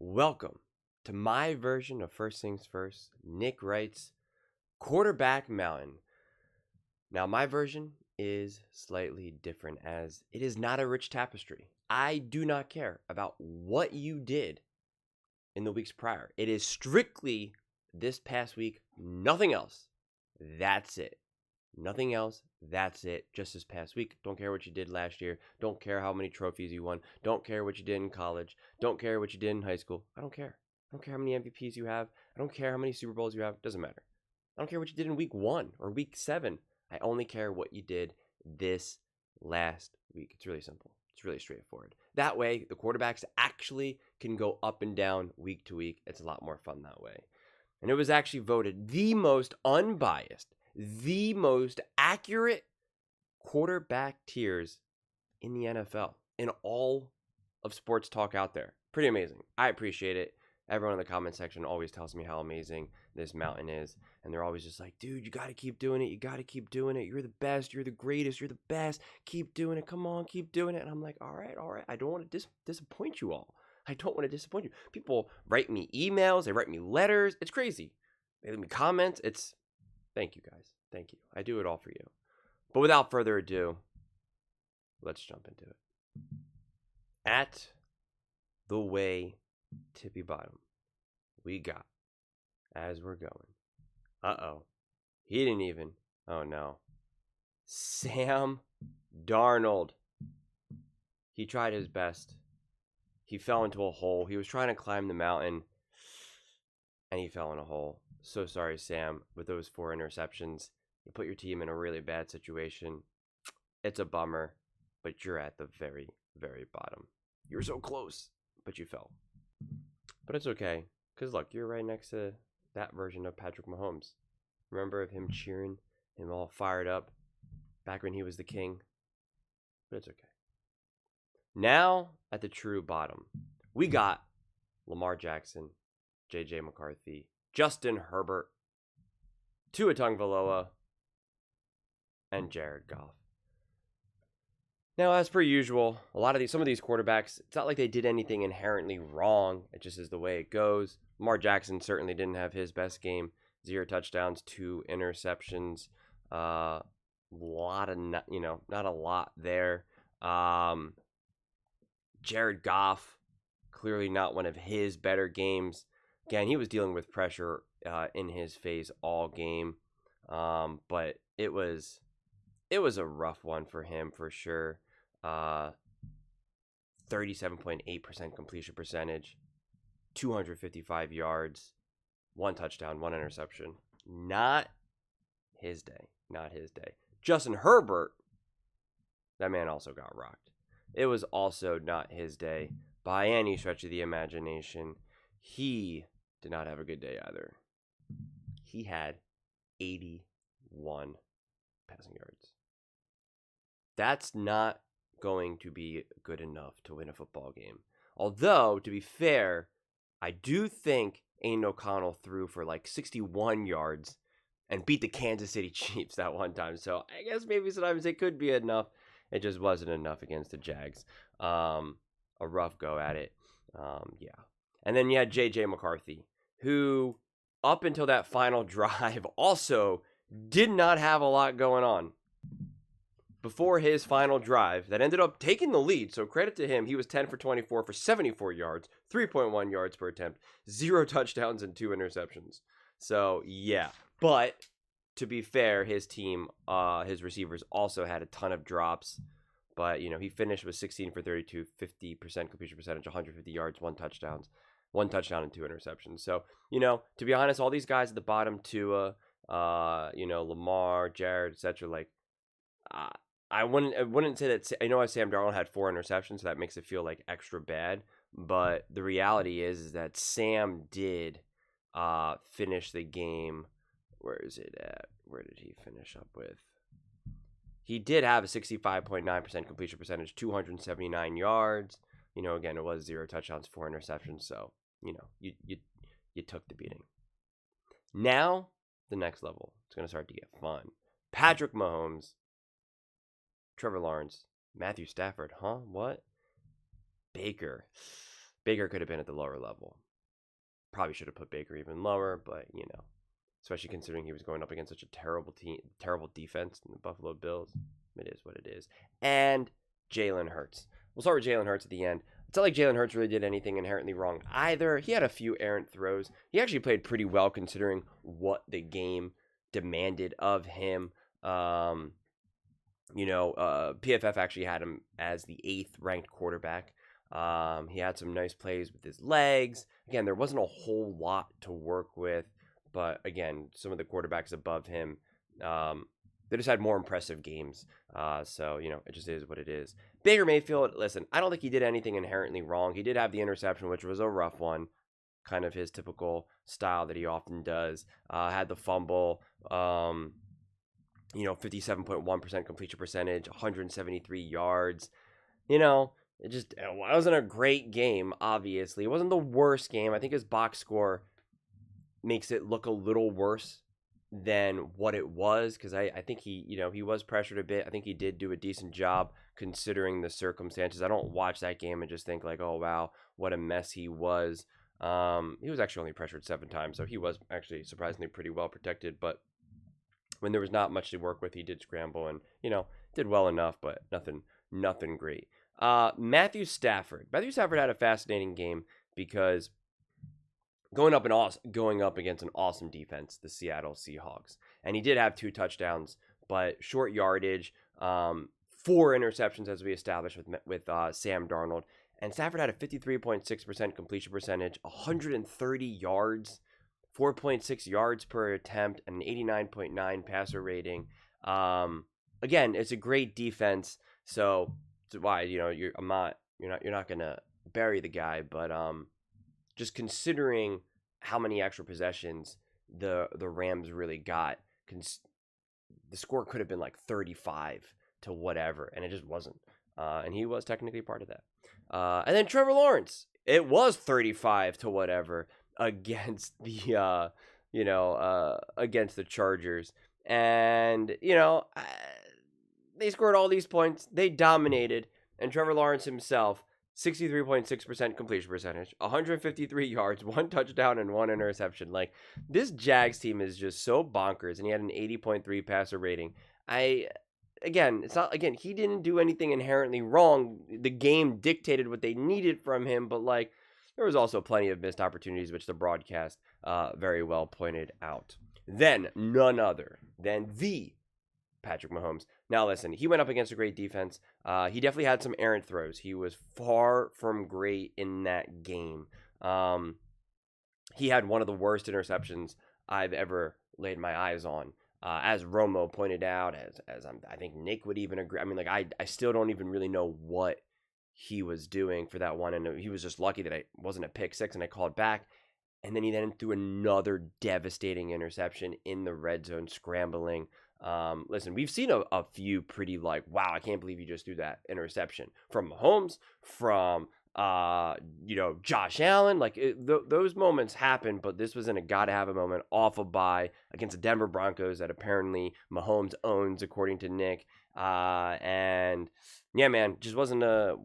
Welcome to my version of First Things First, Nick Wright's Quarterback Mountain. Now, my version is slightly different as it is not a rich tapestry. I do not care about what you did in the weeks prior. It is strictly this past week, nothing else. That's it. Nothing else. That's it. Just this past week. Don't care what you did last year. Don't care how many trophies you won. Don't care what you did in college. Don't care what you did in high school. I don't care. I don't care how many MVPs you have. I don't care how many Super Bowls you have. Doesn't matter. I don't care what you did in week 1 or week 7. I only care what you did this last week. It's really simple. It's really straightforward. That way, the quarterbacks actually can go up and down week to week. It's a lot more fun that way. And it was actually voted the most unbiased, the most accurate quarterback tiers in the NFL, in all of sports talk out there. Pretty amazing. I appreciate it. Everyone in the comment section always tells me how amazing this mountain is. And they're always just like, dude, you got to keep doing it. You got to keep doing it. You're the best. You're the greatest. You're the best. Keep doing it. Come on, keep doing it. And I'm like, all right. I don't want to disappoint you all. I don't want to disappoint you. People write me emails. They write me letters. It's crazy. They leave me comments. Thank you guys. Thank you. I do it all for you. But without further ado, let's jump into it. At the way tippy bottom, we got, as we're going, he didn't even, oh no, Sam Darnold. He tried his best. He fell into a hole. He was trying to climb the mountain, and he fell in a hole. So sorry, Sam, with those 4 interceptions. You put your team in a really bad situation. It's a bummer, but you're at the very, very bottom. You were so close, but you fell. But it's okay, because look, you're right next to that version of Patrick Mahomes. Remember of him cheering, him all fired up, back when he was the king? But it's okay. Now, at the true bottom, we got Lamar Jackson, J.J. McCarthy, Justin Herbert, Tua Tagovailoa, and Jared Goff. Now, as per usual, some of these quarterbacks, it's not like they did anything inherently wrong. It just is the way it goes. Lamar Jackson certainly didn't have his best game. 0 touchdowns, 2 interceptions. Not a lot there. Jared Goff, clearly not one of his better games. Again, he was dealing with pressure in his face all game. But it was a rough one for him for sure. 37.8% completion percentage, 255 yards, 1 touchdown, 1 interception. Not his day. Justin Herbert, that man also got rocked. It was also not his day by any stretch of the imagination. He did not have a good day either. He had 81 passing yards. That's not going to be good enough to win a football game. Although, to be fair, I do think Aiden O'Connell threw for like 61 yards and beat the Kansas City Chiefs that one time. So I guess maybe sometimes it could be enough. It just wasn't enough against the Jags. A rough go at it. Yeah. And then you had J.J. McCarthy, who up until that final drive also did not have a lot going on. Before his final drive that ended up taking the lead, so credit to him, he was 10 for 24 for 74 yards, 3.1 yards per attempt, 0 touchdowns and 2 interceptions. So, yeah. But, to be fair, his team, his receivers also had a ton of drops. But, he finished with 16 for 32, 50% completion percentage, 150 yards, 1 touchdown and 2 interceptions. So, to be honest, all these guys at the bottom, Tua, Lamar, Jared, etc., I wouldn't say that. I know Sam Darnold had 4 interceptions, so that makes it feel like extra bad. But the reality is that Sam did finish the game. Where is it at? Where did he finish up with? He did have a 65.9% completion percentage, 279 yards. Again, it was 0 touchdowns, 4 interceptions. So you took the beating. Now the next level. It's gonna start to get fun. Patrick Mahomes, Trevor Lawrence, Matthew Stafford, What? Baker. Baker could have been at the lower level. Probably should have put Baker even lower, but, especially considering he was going up against such a terrible team, terrible defense in the Buffalo Bills. It is what it is. And Jalen Hurts. We'll start with Jalen Hurts at the end. It's not like Jalen Hurts really did anything inherently wrong either. He had a few errant throws. He actually played pretty well considering what the game demanded of him. PFF actually had him as the 8th ranked quarterback. He had some nice plays with his legs. Again, there wasn't a whole lot to work with, but again, some of the quarterbacks above him, they just had more impressive games. So it just is what it is. Baker Mayfield, listen, I don't think he did anything inherently wrong. He did have the interception, which was a rough one, kind of his typical style that he often does. Had the fumble, 57.1% completion percentage, 173 yards. It wasn't a great game, obviously. It wasn't the worst game. I think his box score makes it look a little worse than what it was, because I think he was pressured a bit. I think he did do a decent job considering the circumstances. I don't watch that game and just think like, oh, wow, what a mess he was. He was actually only pressured 7 times, so he was actually surprisingly pretty well protected. But when there was not much to work with, he did scramble and, did well enough, but nothing great. Matthew Stafford. Matthew Stafford had a fascinating game because going up against an awesome defense, the Seattle Seahawks. And he did have 2 touchdowns, but short yardage, 4 interceptions as we established with Sam Darnold. And Stafford had a 53.6% completion percentage, 130 yards, 4.6 yards per attempt, and an 89.9 passer rating. Again, it's a great defense, so why you're not gonna bury the guy, but just considering how many extra possessions the Rams really got, the score could have been like 35 to whatever, and it just wasn't. And he was technically part of that. And then Trevor Lawrence, it was 35 to whatever against the against the Chargers, and they scored all these points, they dominated, and Trevor Lawrence himself, 63.6% completion percentage, 153 yards, 1 touchdown, and 1 interception. Like, this Jags team is just so bonkers, and he had an 80.3 passer rating. He didn't do anything inherently wrong. The game dictated what they needed from him, but, there was also plenty of missed opportunities, which the broadcast very well pointed out. Then, none other than the Patrick Mahomes. Now, listen, he went up against a great defense. He definitely had some errant throws. He was far from great in that game. He had one of the worst interceptions I've ever laid my eyes on. As Romo pointed out, I think Nick would even agree. I mean, I still don't even really know what he was doing for that one, and he was just lucky that I wasn't a pick six and I called back. And then he threw another devastating interception in the red zone, scrambling. Listen, we've seen a few pretty wow, I can't believe you just threw that interception from Mahomes, from Josh Allen. Those moments happen, but this was in a gotta have a moment off a bye against the Denver Broncos that apparently Mahomes owns, according to Nick. And yeah, man, just wasn't a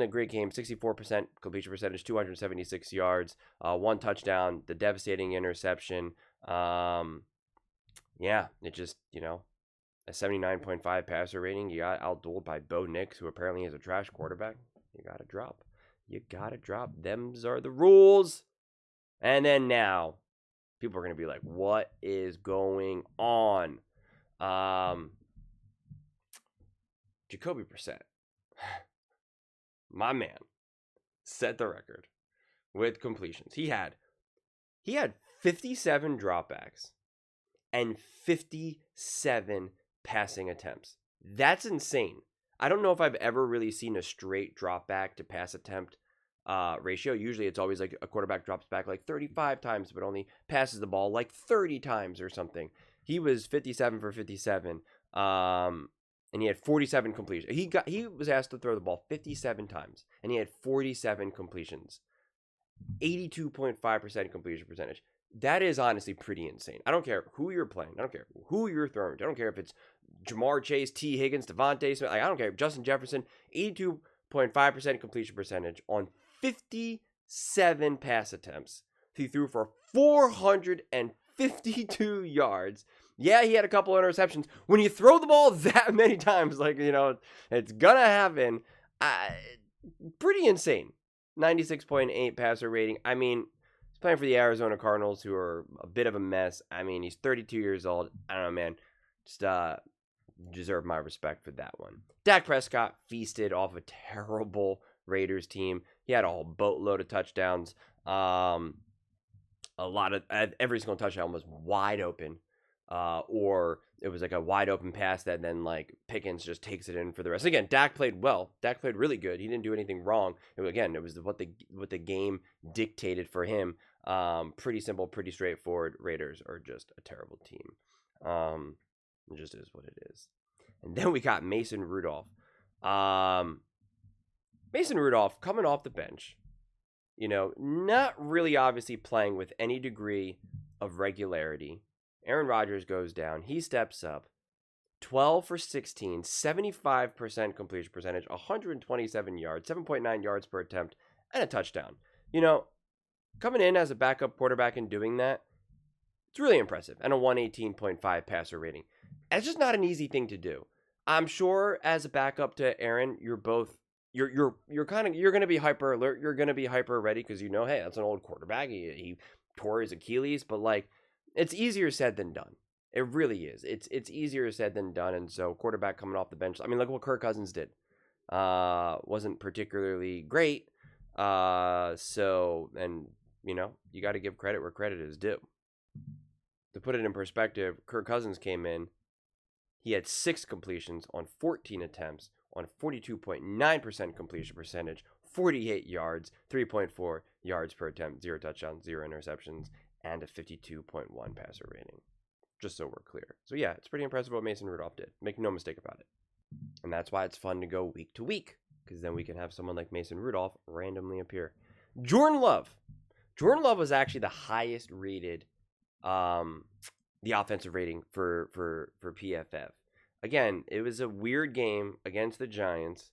great game. 64% completion percentage, 276 yards, 1 touchdown, the devastating interception. Yeah, it just, a 79.5 passer rating. You got outdueled by Bo Nix, who apparently is a trash quarterback. You gotta drop. Them's are the rules. And then now, people are gonna be like, what is going on? Jacoby Brissett, my man, set the record with completions. He had 57 dropbacks and 57 passing attempts. That's insane. I don't know if I've ever really seen a straight drop back to pass attempt ratio. Usually it's always like a quarterback drops back 35 times, but only passes the ball 30 times or something. He was 57 for 57. And he had 47 completions. He was asked to throw the ball 57 times, and he had 47 completions. 82.5% completion percentage. That is honestly pretty insane. I don't care who you're playing. I don't care who you're throwing. I don't care if it's Jamar Chase, T. Higgins, Devontae Smith. I don't care. Justin Jefferson, 82.5% completion percentage on 57 7 pass attempts. He threw for 452 yards. Yeah, he had a couple interceptions. When you throw the ball that many times, it's going to happen. Pretty insane. 96.8 passer rating. I mean, he's playing for the Arizona Cardinals, who are a bit of a mess. I mean, he's 32 years old. I don't know, man. Just deserve my respect for that one. Dak Prescott feasted off a terrible Raiders team. He had a whole boatload of touchdowns. A lot of every single touchdown was wide open, or it was like a wide open pass that then like Pickens just takes it in for the rest. Again, Dak played well. Dak played really good. He didn't do anything wrong. It was what the game dictated for him. Pretty simple, pretty straightforward. Raiders are just a terrible team. It just is what it is. And then we got Mason Rudolph. Mason Rudolph coming off the bench. Not really obviously playing with any degree of regularity. Aaron Rodgers goes down. He steps up. 12 for 16, 75% completion percentage, 127 yards, 7.9 yards per attempt, and a touchdown. Coming in as a backup quarterback and doing that, it's really impressive. And a 118.5 passer rating. It's just not an easy thing to do. I'm sure as a backup to Aaron, you're going to be hyper alert. You're going to be hyper ready because hey, that's an old quarterback. He tore his Achilles, but it's easier said than done. It really is. It's easier said than done. And so quarterback coming off the bench. I mean, look what Kirk Cousins did. Wasn't particularly great. You got to give credit where credit is due. To put it in perspective, Kirk Cousins came in. He had 6 completions on 14 attempts on 42.9% completion percentage, 48 yards, 3.4 yards per attempt, 0 touchdowns, 0 interceptions, and a 52.1 passer rating. Just so we're clear. So yeah, it's pretty impressive what Mason Rudolph did. Make no mistake about it. And that's why it's fun to go week to week, because then we can have someone like Mason Rudolph randomly appear. Jordan Love. Jordan Love was actually the highest rated the offensive rating for PFF. Again, it was a weird game against the Giants.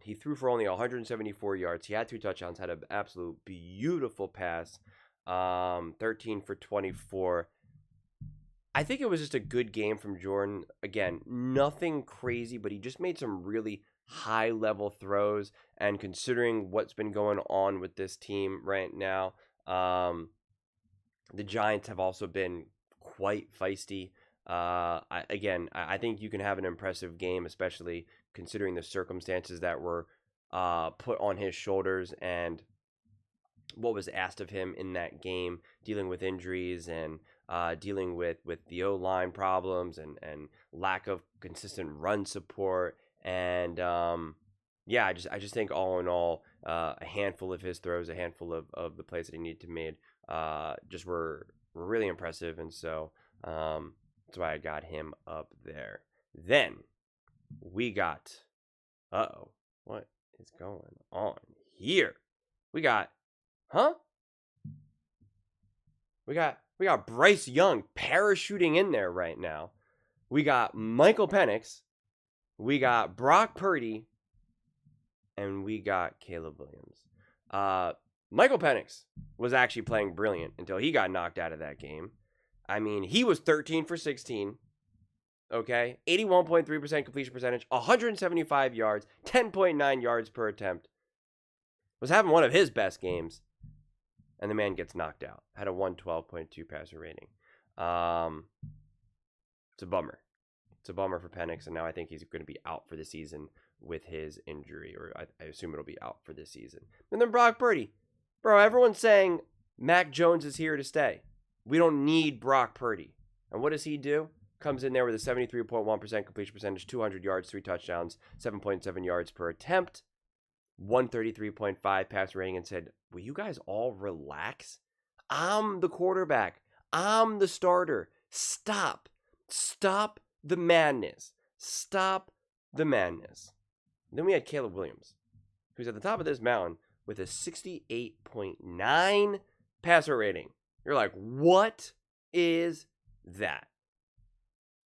He threw for only 174 yards. He had 2 touchdowns, had an absolute beautiful pass. 13 for 24. I think it was just a good game from Jordan. Again, nothing crazy, but he just made some really high-level throws. And considering what's been going on with this team right now, the Giants have also been quite feisty. I think you can have an impressive game, especially considering the circumstances that were put on his shoulders and what was asked of him in that game, dealing with injuries and dealing with the O-line problems and lack of consistent run support. And I just think all in all, a handful of his throws, a handful of the plays that he needed to make just were really impressive. And so that's why I got him up there. Then we got, what is going on here? We got Bryce Young parachuting in there right now. We got Michael Penix. We got Brock Purdy. And we got Caleb Williams. Michael Penix was actually playing brilliant until he got knocked out of that game. I mean, he was 13 for 16. Okay? 81.3% completion percentage, 175 yards, 10.9 yards per attempt. Was having one of his best games. And the man gets knocked out. Had a 112.2 passer rating. It's a bummer. It's a bummer for Penix, and now I think he's going to be out for the season with his injury, or I assume it'll be out for this season. And then Brock Purdy. Bro, everyone's saying Mac Jones is here to stay. We don't need Brock Purdy. And what does he do? Comes in there with a 73.1% completion percentage, 200 yards, 3 touchdowns, 7.7 yards per attempt, 133.5 passer rating, and said, will you guys all relax? I'm the quarterback. I'm the starter. Stop the madness. Stop the madness. And then we had Caleb Williams, who's at the top of this mountain with a 68.9 passer rating. You're like, what is that?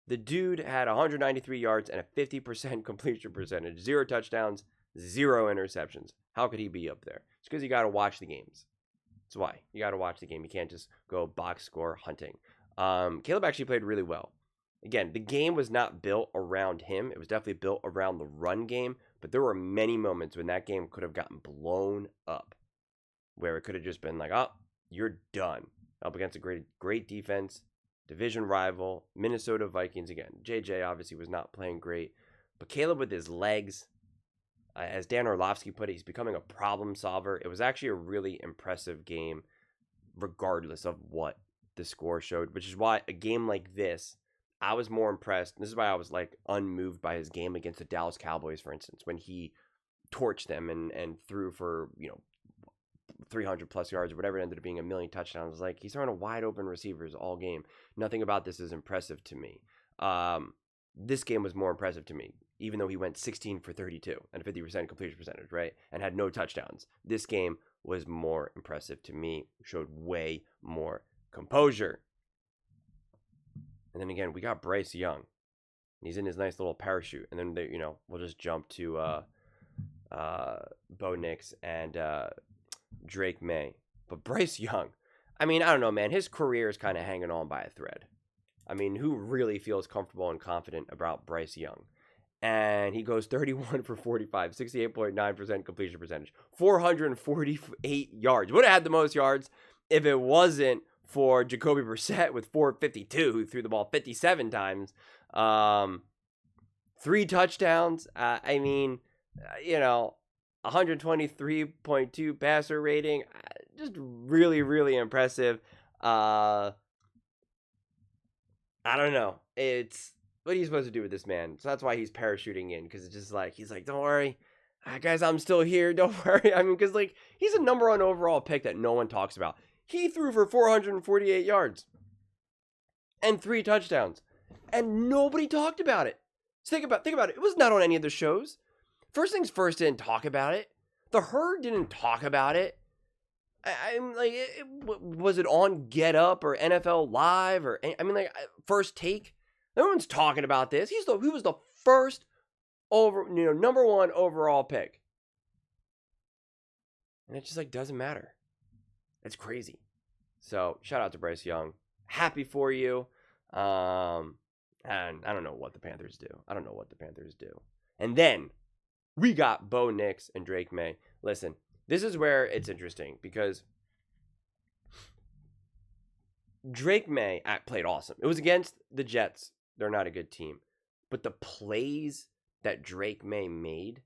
The dude had 193 yards and a 50% completion percentage, 0 touchdowns, 0 interceptions. How could he be up there? It's because you got to watch the games. That's why. You got to watch the game. You can't just go box score hunting. Caleb actually played really well. Again, the game was not built around him. It was definitely built around the run game. But there were many moments when that game could have gotten blown up, where it could have just been like, oh, you're done. Up against a great defense, division rival, Minnesota Vikings again. JJ obviously was not playing great. But Caleb with his legs, as Dan Orlovsky put it, he's becoming a problem solver. It was actually a really impressive game, regardless of what the score showed, which is why a game like this, I was more impressed. This is why I was like unmoved by his game against the Dallas Cowboys, for instance, when he torched them and threw for, 300 plus yards or whatever. It ended up being a million touchdowns. It was like he's throwing a wide open receivers all game. Nothing about this is impressive to me. This game was more impressive to me, even though he went 16 for 32 and a 50% completion percentage, right? And had no touchdowns. This game was more impressive to me, showed way more composure. And then again, we got Bryce Young. He's in his nice little parachute. And then, we'll just jump to Bo Nix and Drake May. But Bryce Young, I don't know, man. His career is kind of hanging on by a thread. Who really feels comfortable and confident about Bryce Young? And he goes 31 for 45, 68.9% completion percentage, 448 yards. Would have had the most yards if it wasn't for Jacoby Brissett with 452, who threw the ball 57 times. 3 touchdowns. 123.2 passer rating. Just really, really impressive. I don't know. What are you supposed to do with this man? So that's why he's parachuting in, because it's just like, he's like, don't worry, guys, I'm still here. Don't worry. Because he's a number 1 overall pick that no one talks about. He threw for 448 yards and 3 touchdowns, and nobody talked about it. So think about it. It was not on any of the shows. First Things First didn't talk about it. The Herd didn't talk about it. Was it on Get Up or NFL Live or First Take? No one's talking about this. He was the first number 1 overall pick, and it just doesn't matter. It's crazy. So shout out to Bryce Young. Happy for you. And I don't know what the Panthers do. And then we got Bo Nix and Drake May. Listen, this is where it's interesting, because Drake May played awesome. It was against the Jets. They're not a good team. But the plays that Drake May made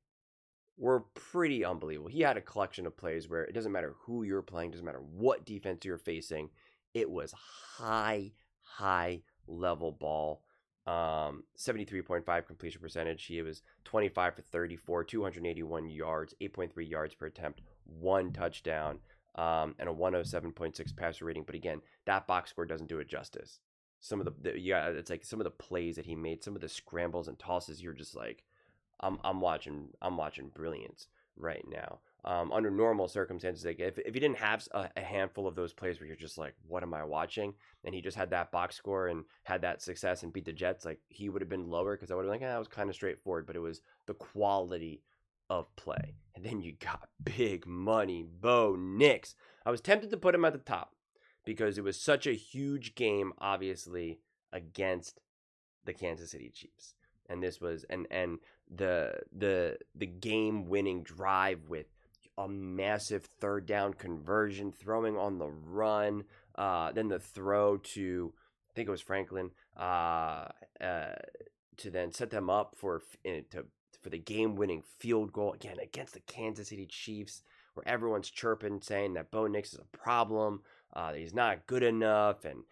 were pretty unbelievable. He had a collection of plays where it doesn't matter who you're playing, doesn't matter what defense you're facing. It was high level ball. 73.5 completion percentage. He was 25 for 34, 281 yards, 8.3 yards per attempt, 1 touchdown, and a 107.6 passer rating. But again, that box score doesn't do it justice. Some of it's like some of the plays that he made, some of the scrambles and tosses, you're just like, I'm watching brilliance right now. Under normal circumstances, like if he didn't have a handful of those plays where you're just like, what am I watching? And he just had that box score and had that success and beat the Jets, like he would have been lower, because I would have been like, that was kind of straightforward, but it was the quality of play. And then you got big money Bo Nix. I was tempted to put him at the top because it was such a huge game, obviously, against the Kansas City Chiefs. And this was and the game-winning drive with a massive 3rd down conversion, throwing on the run, then the throw to, I think it was Franklin, to then set them up for the game-winning field goal, again, against the Kansas City Chiefs, where everyone's chirping, saying that Bo Nix is a problem, that he's not good enough, and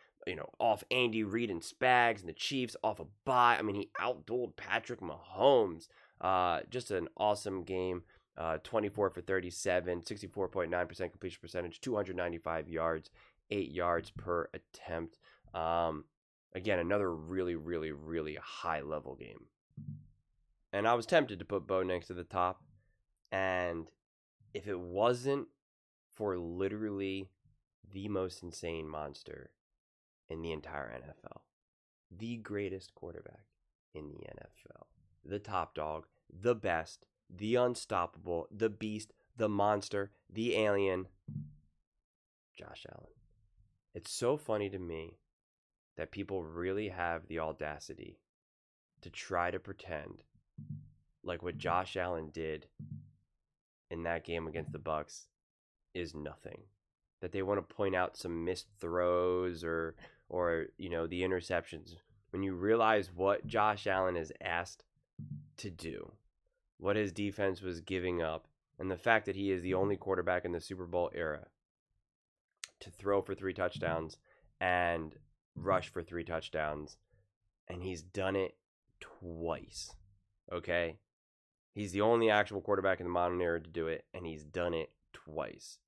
off Andy Reid and Spags, and the Chiefs off a bye. He outdueled Patrick Mahomes. Just an awesome game. 24 for 37, 64.9% completion percentage, 295 yards, 8 yards per attempt. Again, another really, really, really high-level game. And I was tempted to put Bo Nix to the top. And if it wasn't for literally the most insane monster in the entire NFL, the greatest quarterback in the NFL, the top dog, the best, the unstoppable, the beast, the monster, the alien, Josh Allen. It's so funny to me that people really have the audacity to try to pretend like what Josh Allen did in that game against the Bucs is nothing. That they want to point out some missed throws or the interceptions. When you realize what Josh Allen is asked to do, what his defense was giving up, and the fact that he is the only quarterback in the Super Bowl era to throw for 3 touchdowns and rush for 3 touchdowns, and he's done it twice. Okay? He's the only actual quarterback in the modern era to do it, and he's done it twice.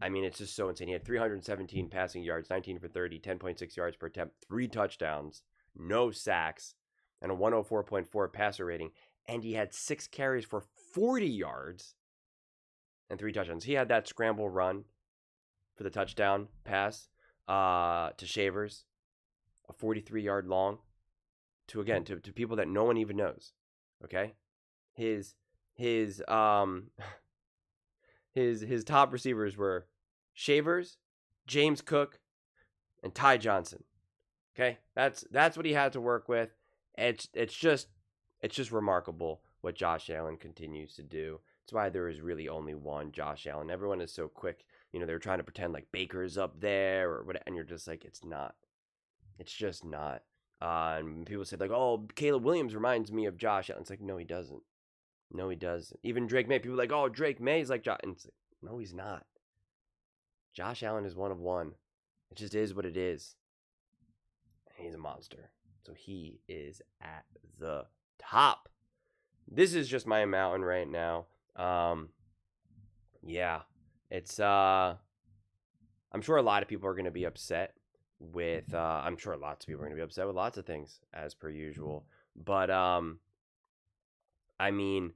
I mean, it's just so insane. He had 317 passing yards, 19 for 30, 10.6 yards per attempt, 3 touchdowns, no sacks, and a 104.4 passer rating. And he had 6 carries for 40 yards and 3 touchdowns. He had that scramble run for the touchdown pass to Shavers, a 43-yard long, to people that no one even knows. Okay, his top receivers were Shavers, James Cook, and Ty Johnson. Okay, that's what he had to work with. It's just remarkable what Josh Allen continues to do. That's why there is really only one Josh Allen. Everyone is so quick. They're trying to pretend like Baker's up there or what, and you're just like, it's not. It's just not. And people say like, oh, Caleb Williams reminds me of Josh Allen. It's like, no, he doesn't. No, he doesn't. Even Drake May. People are like, oh, Drake May's like Josh. And it's like, no, he's not. Josh Allen is one of one. It just is what it is. And he's a monster. So he is at the top. This is just my mountain right now. Yeah. It's I'm sure a lot of people are going to be upset with I'm sure lots of people are going to be upset with lots of things as per usual. But I mean,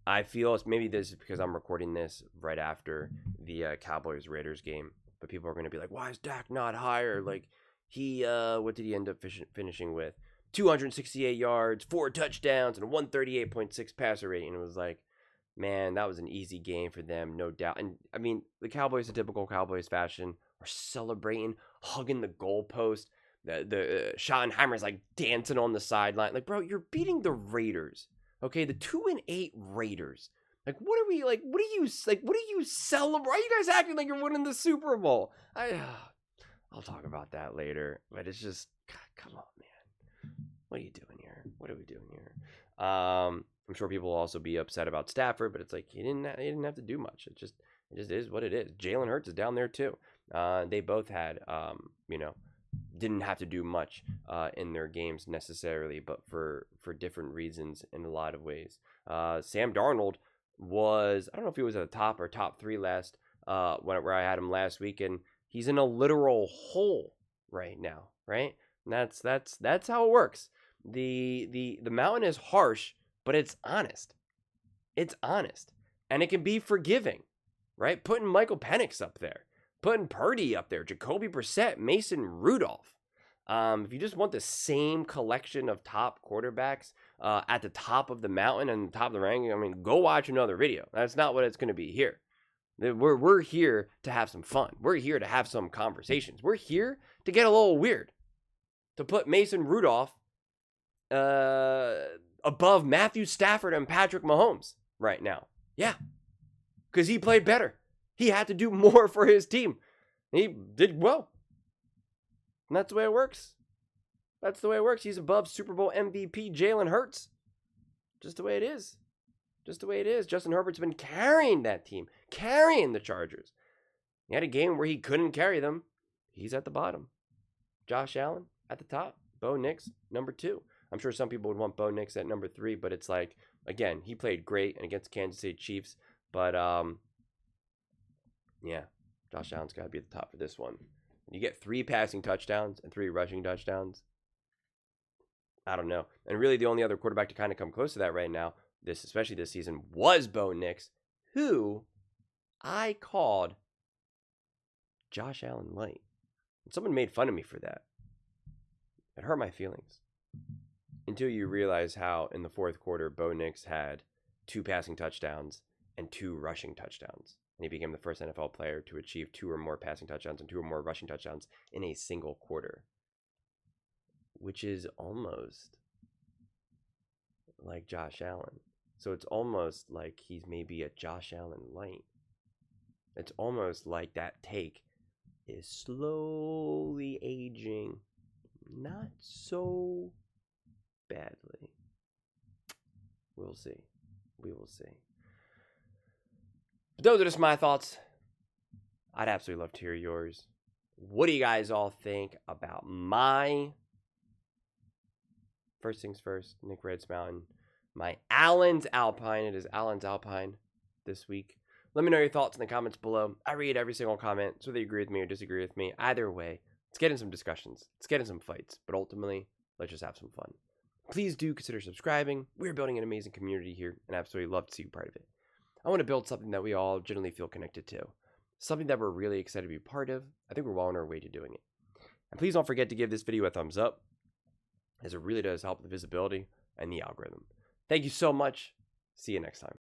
I feel maybe this is because I'm recording this right after the Cowboys-Raiders game. But people are going to be like, why is Dak not higher? Like, what did he end up finishing with? 268 yards, 4 touchdowns, and a 138.6 passer rating. And it was like, man, that was an easy game for them, no doubt. And, I mean, the Cowboys, in typical Cowboys fashion, are celebrating, hugging the goalpost. The Schottenheimer's like dancing on the sideline. Like, bro, you're beating the Raiders. Okay, the 2-8 Raiders. Like, what are we like? What do you celebrate? Why are you guys acting like you're winning the Super Bowl? I'll talk about that later. But it's just, God, come on, man. What are you doing here? What are we doing here? I'm sure people will also be upset about Stafford, but it's like he didn't have to do much. It just is what it is. Jalen Hurts is down there too. They both had didn't have to do much in their games necessarily, but for different reasons in a lot of ways. Sam Darnold was, I don't know if he was at the top or top 3 last where I had him last week, and he's in a literal hole right now, right? And that's how it works. The mountain is harsh, but it's honest. It's honest, and it can be forgiving, right? Putting Michael Penix up there, putting Purdy up there, Jacoby Brissett, Mason Rudolph. If you just want the same collection of top quarterbacks at the top of the mountain and the top of the ranking, I mean, go watch another video. That's not what it's going to be here. We're here to have some fun. We're here to have some conversations. We're here to get a little weird. To put Mason Rudolph above Matthew Stafford and Patrick Mahomes right now. Yeah, because he played better. He had to do more for his team. He did well. And that's the way it works. That's the way it works. He's above Super Bowl MVP Jalen Hurts. Just the way it is. Just the way it is. Justin Herbert's been carrying that team, carrying the Chargers. He had a game where he couldn't carry them. He's at the bottom. Josh Allen at the top. Bo Nix, number 2. I'm sure some people would want Bo Nix at number 3, but it's like, again, he played great and against Kansas City Chiefs. But, yeah, Josh Allen's got to be at the top for this one. You get 3 passing touchdowns and 3 rushing touchdowns. I don't know. And really the only other quarterback to kind of come close to that right now, especially this season, was Bo Nix, who I called Josh Allen light. And someone made fun of me for that. It hurt my feelings. Until you realize how in the fourth quarter Bo Nix had 2 passing touchdowns and 2 rushing touchdowns. And he became the first NFL player to achieve 2 or more passing touchdowns and 2 or more rushing touchdowns in a single quarter, which is almost like Josh Allen. So it's almost like he's maybe a Josh Allen light. It's almost like that take is slowly aging, not so badly. We'll see. We will see. But those are just my thoughts. I'd absolutely love to hear yours. What do you guys all think about my first things first, Nick Wright's Mountain, my Allen's Alpine? It is Allen's Alpine this week. Let me know your thoughts in the comments below. I read every single comment, so whether you agree with me or disagree with me. Either way, let's get in some discussions. Let's get in some fights. But ultimately, let's just have some fun. Please do consider subscribing. We're building an amazing community here, and I absolutely love to see you part of it. I want to build something that we all generally feel connected to. Something that we're really excited to be part of. I think we're well on our way to doing it. And please don't forget to give this video a thumbs up, as it really does help the visibility and the algorithm. Thank you so much. See you next time.